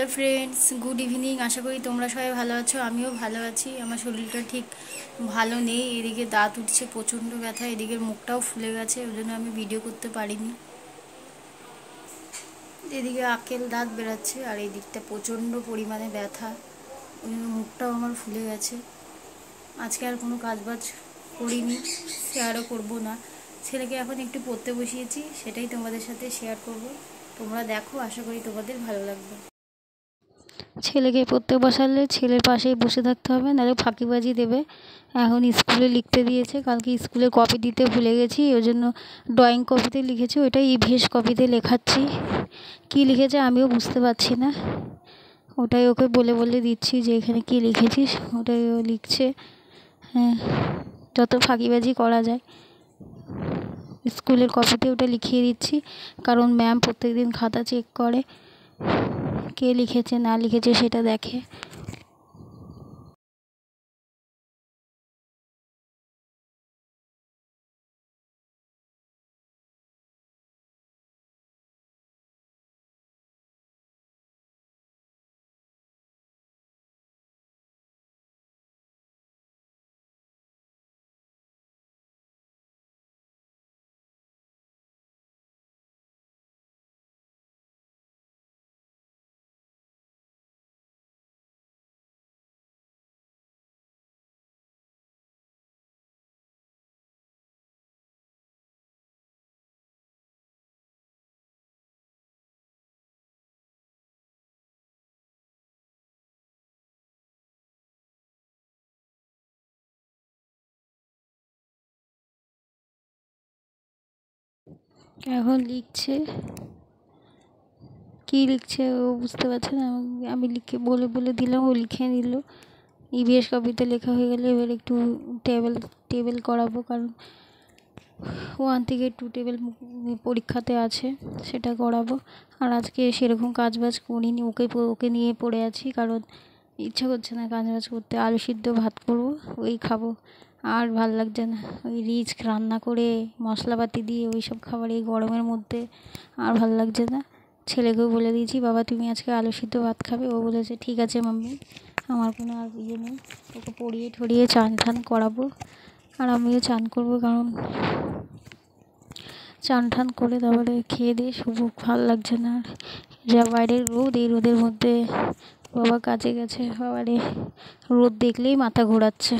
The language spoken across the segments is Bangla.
Hello friends, good evening. আশা করি তোমরা সবাই ভালো আছো। আমিও ভালো আছি। আমার শরীরটা ঠিক ভালো নেই। এদিকে দাঁত উঠছে, প্রচণ্ড ব্যথা, এদিকে মুখটাও ফুলে গেছে, ওই জন্য আমি ভিডিও করতে পারিনি। এদিকে আকেল দাঁত বেরোচ্ছে আর এই দিকটা প্রচণ্ড পরিমাণে ব্যথা, ওই জন্য মুখটাও আমার ফুলে গেছে। আজকে আর কোনো কাজবাজ করিনি, শেয়ারও করব না। ছেলেকে এখন একটু পড়তে বসিয়েছি, সেটাই তোমাদের সাথে শেয়ার করব। তোমরা দেখো, আশা করি তোমাদের ভালো লাগবে। ছেলেকে পড়তে বসালে ছেলের পাশেই বসে থাকতে হবে, নাহলে ফাঁকিবাজি দেবে। এখন স্কুলে লিখতে দিয়েছে, কালকে স্কুলে কপি দিতে ভুলে গেছি, ওই জন্য ড্রয়িং কপিতে লিখেছি, ওইটাই ইভিএস কপিতে লেখাচ্ছি। কী লিখেছে আমিও বুঝতে পারছি না, ওটাই ওকে বলে বলে দিচ্ছি যে এখানে কী লিখেছিস, ওটাই ও লিখছে। হ্যাঁ, যত ফাঁকিবাজি করা যায় স্কুলের কপিতে ওটা লিখিয়ে দিচ্ছি, কারণ ম্যাম প্রত্যেকদিন খাতা চেক করে, কে লিখেছে না লিখেছে সেটা দেখে। এখন লিখছে, কী লিখছে ও বুঝতে পারছে না, আমি লিখে বলে বলে দিলাম, ও লিখে নিল। ইভিএস কপিতে লেখা হয়ে গেলে এবার একটু টেবিল টেবিল করাবো, কারণ 1 থেকে 2 টেবিল পরীক্ষাতে আছে, সেটা করাবো। আর আজকে সেরকম কাজবাজ করিনি, ওকে নিয়ে পড়ে আছি, কারণ ইচ্ছা করছে না কাজবাজ করতে। আলু সিদ্ধ ভাত করবো, ওই খাবো, আর ভাল লাগছে না। ওই রিচ রান্না করে মশলাপাতি দিয়ে ওই সব খাবার এই গরমের মধ্যে আর ভাল লাগছে না। ছেলেকেও বলে দিয়েছি, বাবা তুমি আজকে আলু সিদ্ধ ভাত খাবে। ও বলেছে ঠিক আছে মাম্মি, আমার কোনো আর ইয়ে নেই। ওকে পড়িয়ে ঠড়িয়ে চান ঠান করাবো, আর আমিও চান করবো, কারণ চান ঠান করে তারপরে খেয়ে দিয়ে শুভ। ভাল লাগছে না আর, যা বাইরের রোদ, এই রোদের মধ্যে বাবা কাজে গেছে, বাবারে রোদ দেখলেই মাথা ঘোরাচ্ছে।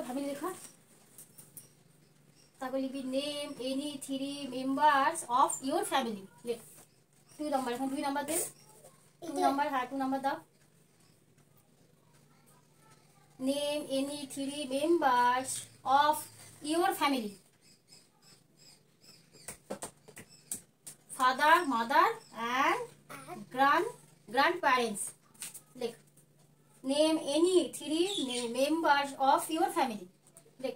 ভাবি লেখা, তারপর লিখবি name any 3 members of your family. লেখ 2 নাম্বার, এখন 2 নাম্বার দেন, 2 নাম্বার, হ্যাঁ 2 নাম্বার দাও। Name any 3 members of your family, father mother and grandparents. লেখ name any 3 members of your family. লেখ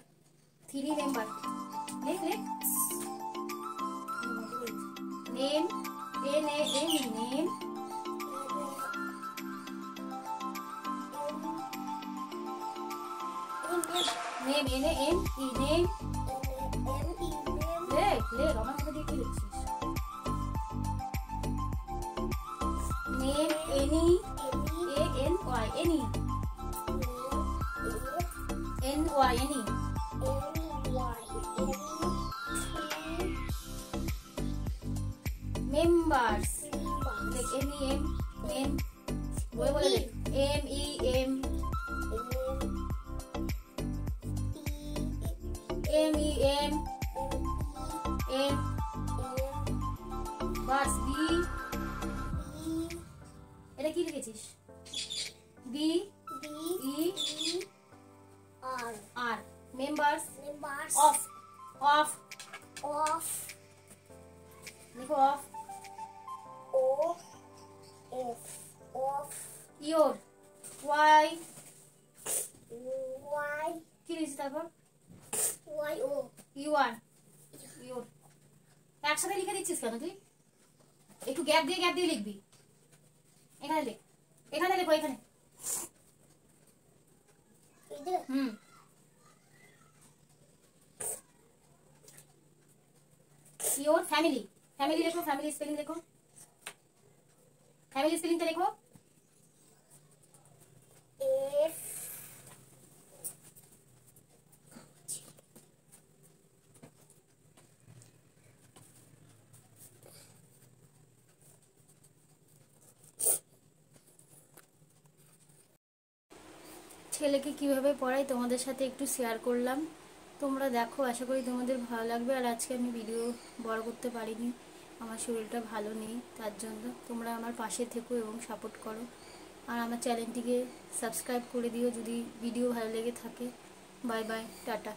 3 মেম্বার, লেখ লেখ। Name N A M E, name name N A M E, name. লেখ লেখ, আমার সাথে দিয়ে কি লিখছিস? Name any A N Y, any N Y, any members. লেখ এম ই এম, নেম বলে বলে লেখ, M E M, M E M, M বাস বি। এটা কি লিখেছিস? B E R, members of of, off, দেখো off. o, f, off, your, Y, y, কি লিখছি তারপর? y, o, U R, your. একসাথে লিখে দিচ্ছিস কেন তুই? একটু গ্যাপ দিয়ে লিখবি। এখানে লেখ, এখানে লেখো, এখানে। either, hmm. Your family, family লেখো, ফ্যামিলি স্পেলিং লেখো, ফ্যামিলি স্পেলিংটা লেখো। f, ছেলেকে কিভাবে পড়াই তোমাদের সাথে একটু শেয়ার করলাম। তোমরা দেখো, আশা করি তোমাদের ভালো লাগবে। আর আজকে আমি ভিডিও বড় করতে পারিনি, আমার শরীরটা ভালো নেই, তার জন্য তোমরা আমার পাশে থেকো এবং সাপোর্ট করো। আর আমার চ্যানেলটিকে সাবস্ক্রাইব করে দিও যদি ভিডিও ভালো লেগে থাকে। Bye bye, tata.